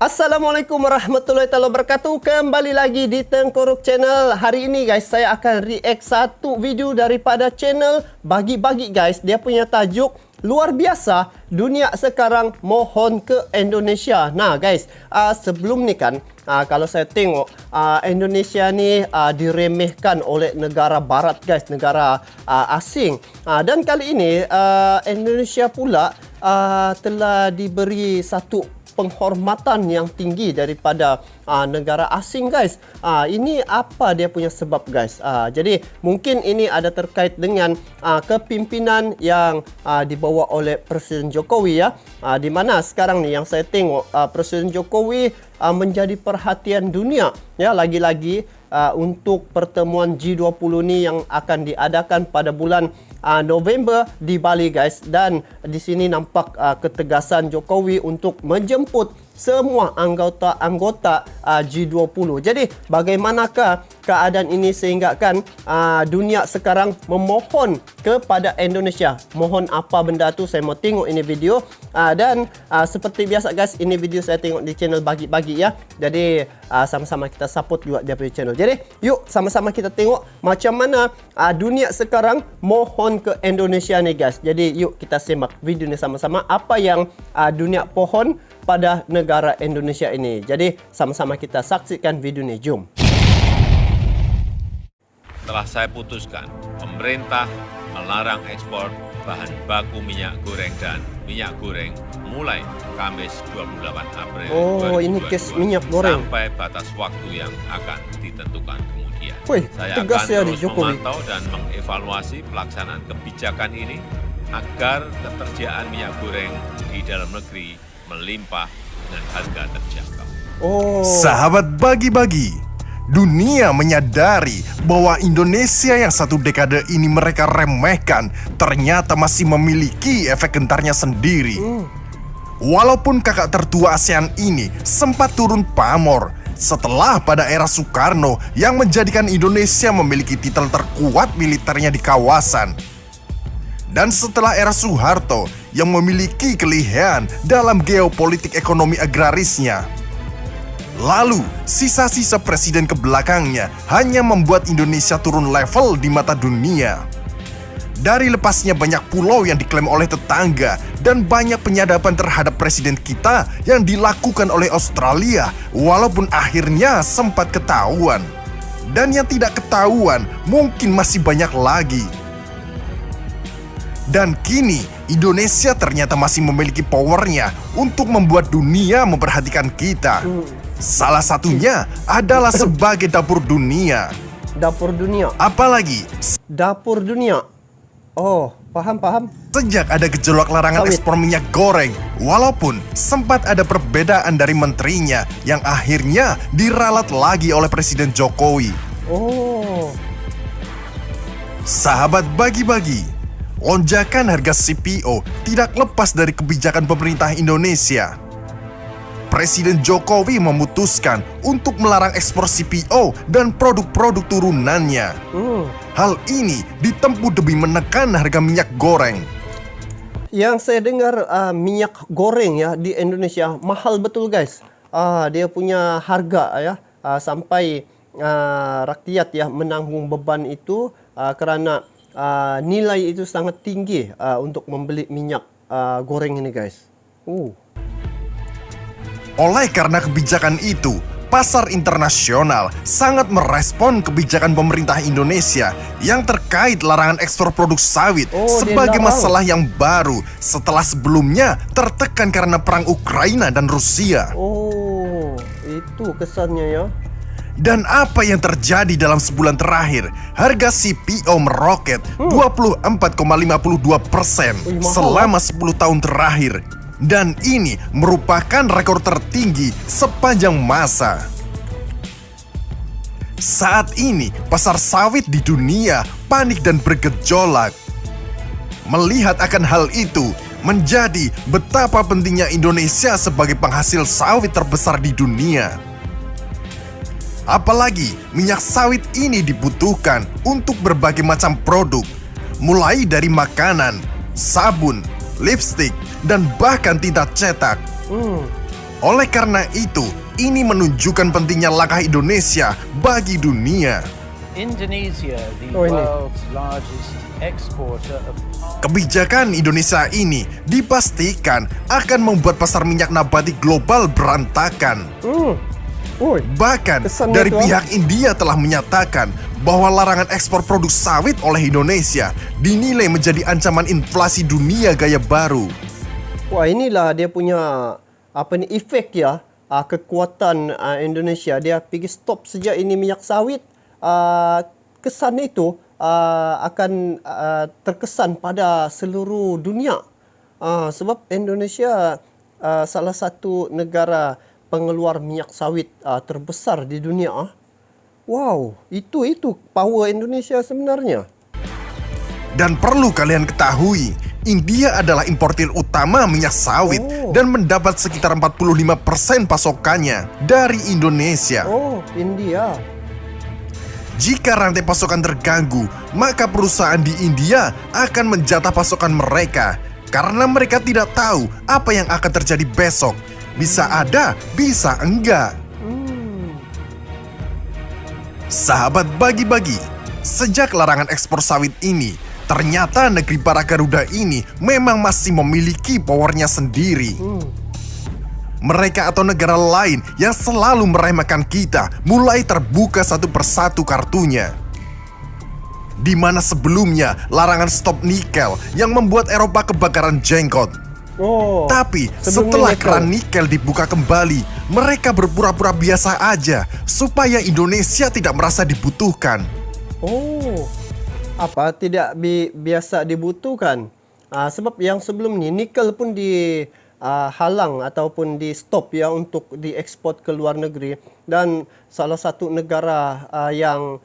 Assalamualaikum warahmatullahi wabarakatuh. Kembali lagi di Tengkorok Channel. Hari ini guys, saya akan react satu video daripada channel Bagi-Bagi guys. Dia punya tajuk luar biasa, dunia sekarang mohon ke Indonesia. Nah guys, sebelum ni kan, kalau saya tengok Indonesia ni diremehkan oleh negara barat guys, negara asing. Dan kali ini Indonesia pula telah diberi satu penghormatan yang tinggi daripada negara asing guys. Ini apa dia punya sebab guys? Jadi mungkin ini ada terkait dengan kepimpinan yang dibawa oleh Presiden Jokowi ya. Di mana sekarang ni yang saya tengok Presiden Jokowi menjadi perhatian dunia ya, lagi-lagi untuk pertemuan G20 ni yang akan diadakan pada bulan November di Bali guys. Dan di sini nampak ketegasan Jokowi untuk menjemput semua anggota G20. Jadi bagaimanakah keadaan ini sehingga kan dunia sekarang memohon kepada Indonesia? Mohon apa benda tu? Saya mau tengok ini video. Dan seperti biasa guys, ini video saya tengok di channel Bagi-Bagi ya. Jadi sama-sama kita support juga dia punya channel. Jadi yuk sama-sama kita tengok macam mana dunia sekarang mohon ke Indonesia ni guys. Jadi yuk kita simak video ni sama-sama, apa yang dunia pohon pada negara Indonesia ini. Jadi sama-sama kita saksikan video ini. Jom. Telah saya putuskan, pemerintah melarang ekspor bahan baku minyak goreng dan minyak goreng mulai Kamis 28 April 2022 ini kes minyak goreng sampai batas waktu yang akan ditentukan kemudian. Saya akan tegas ya terus memantau dan mengevaluasi pelaksanaan kebijakan ini agar ketersediaan minyak goreng di dalam negeri melimpah dengan harga terjangkau. Sahabat Bagi-Bagi, dunia menyadari bahwa Indonesia yang satu dekade ini mereka remehkan ternyata masih memiliki efek gentarnya sendiri. Walaupun kakak tertua ASEAN ini sempat turun pamor setelah pada era Soekarno yang menjadikan Indonesia memiliki titel terkuat militernya di kawasan, dan setelah era Soeharto yang memiliki kelihaan dalam geopolitik ekonomi agrarisnya. Lalu, sisa-sisa presiden ke belakangnya hanya membuat Indonesia turun level di mata dunia. Dari lepasnya banyak pulau yang diklaim oleh tetangga dan banyak penyadapan terhadap presiden kita yang dilakukan oleh Australia, walaupun akhirnya sempat ketahuan. Dan yang tidak ketahuan mungkin masih banyak lagi. Dan kini Indonesia ternyata masih memiliki powernya untuk membuat dunia memperhatikan kita. Salah satunya adalah sebagai dapur dunia. Dapur dunia. Apalagi Dapur dunia. Oh, paham. Sejak ada gejolak larangan ekspor minyak goreng, walaupun sempat ada perbedaan dari menterinya yang akhirnya diralat lagi oleh Presiden Jokowi. Sahabat Bagi-Bagi, lonjakan harga CPO tidak lepas dari kebijakan pemerintah Indonesia. Presiden Jokowi memutuskan untuk melarang ekspor CPO dan produk-produk turunannya. Hal ini ditempuh demi menekan harga minyak goreng. Yang saya dengar minyak goreng ya di Indonesia mahal betul guys. Dia punya harga ya sampai rakyat ya menanggung beban itu kerana nilai itu sangat tinggi untuk membeli minyak goreng ini guys. Oleh karena kebijakan itu, pasar internasional sangat merespon kebijakan pemerintah Indonesia yang terkait larangan ekspor produk sawit sebagai masalah yang baru setelah sebelumnya tertekan karena perang Ukraina dan Rusia. Itu kesannya ya. Dan apa yang terjadi dalam sebulan terakhir? Harga CPO meroket 24,52% selama 10 tahun terakhir. Dan ini merupakan rekor tertinggi sepanjang masa. Saat ini, pasar sawit di dunia panik dan bergejolak. Melihat akan hal itu, menjadi betapa pentingnya Indonesia sebagai penghasil sawit terbesar di dunia. Apalagi minyak sawit ini dibutuhkan untuk berbagai macam produk, mulai dari makanan, sabun, lipstik, dan bahkan tinta cetak. Oleh karena itu, ini menunjukkan pentingnya langkah Indonesia bagi dunia. Indonesia, the Oh, ini. world's largest exporter of Kebijakan Indonesia ini dipastikan akan membuat pasar minyak nabati global berantakan. Woi, Bahkan Kesannya dari tuh, pihak India telah menyatakan bahwa larangan ekspor produk sawit oleh Indonesia dinilai menjadi ancaman inflasi dunia gaya baru. wah inilah dia punya efek ya, kekuatan Indonesia. Dia pergi stop sejak ini minyak sawit. Kesan itu akan terkesan pada seluruh dunia. Sebab Indonesia salah satu negara pengeluar minyak sawit terbesar di dunia. Wow, itu power Indonesia sebenarnya. Dan perlu kalian ketahui, India adalah importir utama minyak sawit dan mendapat sekitar 45% pasokannya dari Indonesia. Oh, India. Jika rantai pasokan terganggu, maka perusahaan di India akan menjatah pasokan mereka karena mereka tidak tahu apa yang akan terjadi besok. Bisa ada, bisa enggak. Sahabat bagi-bagi, sejak larangan ekspor sawit ini, ternyata negeri para Garuda ini memang masih memiliki powernya sendiri. Mereka atau negara lain yang selalu meremehkan kita mulai terbuka satu persatu kartunya. Di mana sebelumnya larangan stop nikel yang membuat Eropa kebakaran jenggot. Oh. Tapi sebelum setelah nikel. keran nikel dibuka kembali, mereka berpura-pura biasa aja supaya Indonesia tidak merasa dibutuhkan. Oh, apa tidak biasa dibutuhkan? Sebab yang sebelum ni nikel pun dihalang ataupun di stop ya untuk diekspor ke luar negeri, dan salah satu negara yang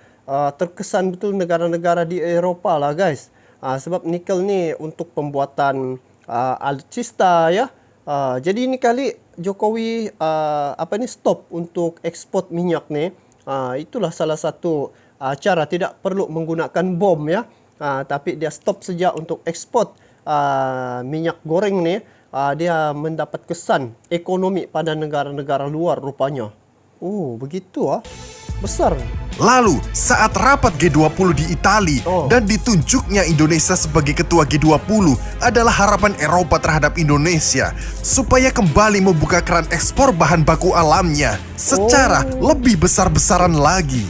terkesan betul negara-negara di Eropah lah guys. Sebab nikel ni untuk pembuatan alutsista ya. Jadi ini kali Jokowi stop untuk ekspor minyak ni. Itulah salah satu cara, tidak perlu menggunakan bom ya. Tapi dia stop saja untuk ekspor minyak goreng ni. Dia mendapat kesan ekonomi pada negara-negara luar rupanya. Oh, begitu Besar. Lalu, saat rapat G20 di Italia dan ditunjuknya Indonesia sebagai ketua G20 adalah harapan Eropa terhadap Indonesia supaya kembali membuka keran ekspor bahan baku alamnya secara lebih besar-besaran lagi.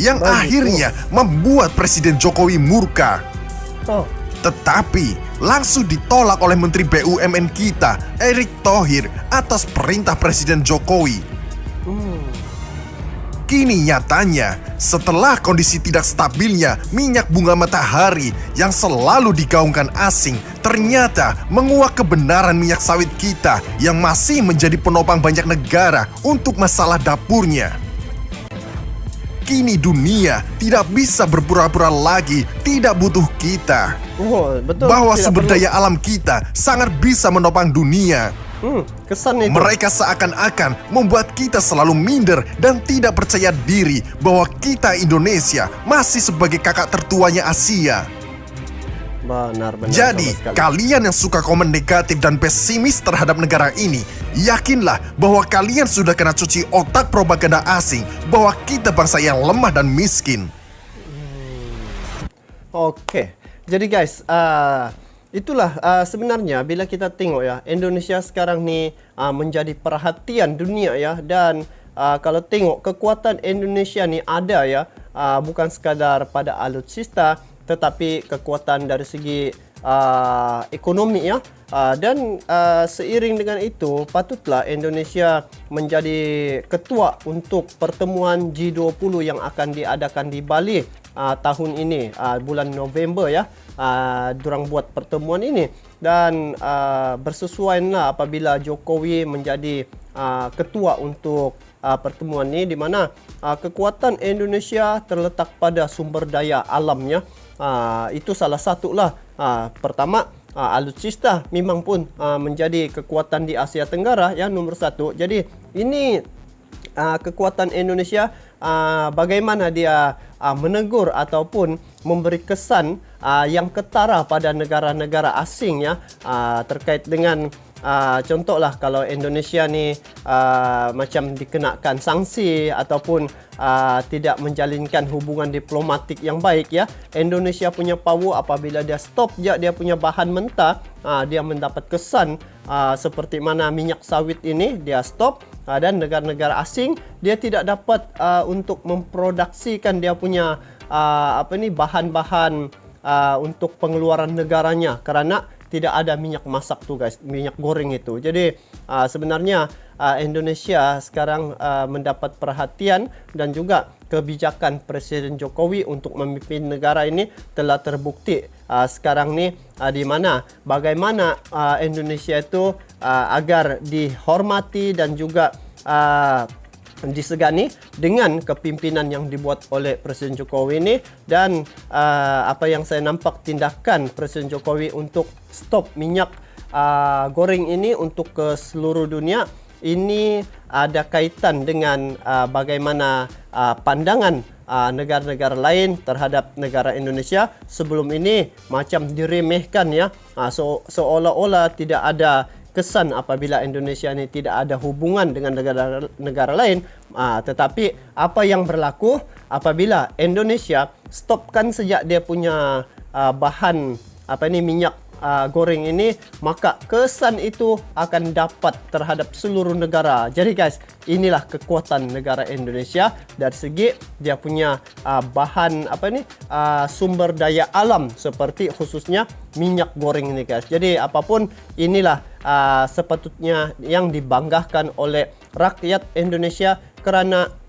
Yang akhirnya membuat Presiden Jokowi murka. Tetapi langsung ditolak oleh Menteri BUMN kita, Erick Thohir, atas perintah Presiden Jokowi. Kini nyatanya, setelah kondisi tidak stabilnya minyak bunga matahari yang selalu digaungkan asing, ternyata menguak kebenaran minyak sawit kita yang masih menjadi penopang banyak negara untuk masalah dapurnya. Kini dunia tidak bisa berpura-pura lagi tidak butuh kita. Betul. Bahwa Tidak sumber perlu. daya alam kita sangat bisa menopang dunia. Kesan itu. Mereka seakan-akan membuat kita selalu minder dan tidak percaya diri bahwa kita Indonesia masih sebagai kakak tertuanya Asia. Benar. Jadi, sama sekali. kalian yang suka komen negatif dan pesimis terhadap negara ini, yakinlah bahwa kalian sudah kena cuci otak propaganda asing bahwa kita bangsa yang lemah dan miskin. Oke. Jadi guys, itulah sebenarnya bila kita tengok ya, Indonesia sekarang ni menjadi perhatian dunia ya. Dan kalau tengok kekuatan Indonesia ni ada ya, bukan sekadar pada alutsista, tetapi kekuatan dari segi ekonomi ya. Dan seiring dengan itu, patutlah Indonesia menjadi ketua untuk pertemuan G20 yang akan diadakan di Bali tahun ini, bulan November ya. Durang buat pertemuan ini, dan bersesuaianlah apabila Jokowi menjadi ketua untuk pertemuan ini, di mana kekuatan Indonesia terletak pada sumber daya alamnya. Itu salah satu lah. Pertama, alutsista memang pun menjadi kekuatan di Asia Tenggara ya, nomor satu. Jadi ini kekuatan Indonesia, bagaimana dia menegur ataupun memberi kesan yang ketara pada negara-negara asing ya, terkait dengan contohlah kalau Indonesia ni macam dikenakan sanksi ataupun tidak menjalinkan hubungan diplomatik yang baik ya. Indonesia punya power apabila dia stop je dia punya bahan mentah, dia mendapat kesan seperti mana minyak sawit ini dia stop, dan negara-negara asing dia tidak dapat untuk memproduksikan dia punya bahan-bahan untuk pengeluaran negaranya kerana tidak ada minyak masak tu guys, minyak goreng itu. Jadi sebenarnya Indonesia sekarang mendapat perhatian dan juga kebijakan Presiden Jokowi untuk memimpin negara ini telah terbukti sekarang ni di mana bagaimana Indonesia itu agar dihormati dan juga disegani dengan kepimpinan yang dibuat oleh Presiden Jokowi ini. Dan apa yang saya nampak tindakan Presiden Jokowi untuk stop minyak goreng ini untuk ke seluruh dunia ini ada kaitan dengan bagaimana pandangan negara-negara lain terhadap negara Indonesia. Sebelum ini macam diremehkan ya, seolah-olah tidak ada kesan apabila Indonesia ini tidak ada hubungan dengan negara lain. Tetapi apa yang berlaku apabila Indonesia stopkan sejak dia punya bahan minyak goreng ini, maka kesan itu akan dapat terhadap seluruh negara. Jadi guys, inilah kekuatan negara Indonesia dari segi dia punya bahan sumber daya alam seperti khususnya minyak goreng ini guys. Jadi apapun inilah sepatutnya yang dibanggakan oleh rakyat Indonesia kerana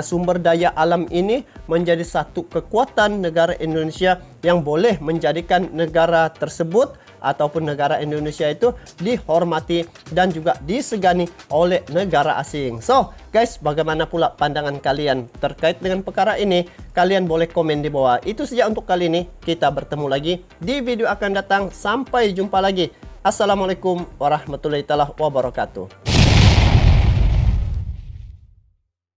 sumber daya alam ini menjadi satu kekuatan negara Indonesia yang boleh menjadikan negara tersebut ataupun negara Indonesia itu dihormati dan juga disegani oleh negara asing. So guys, bagaimana pula pandangan kalian terkait dengan perkara ini? Kalian boleh komen di bawah. Itu saja untuk kali ini. Kita bertemu lagi di video akan datang. Sampai jumpa lagi. Assalamualaikum warahmatullahi wabarakatuh.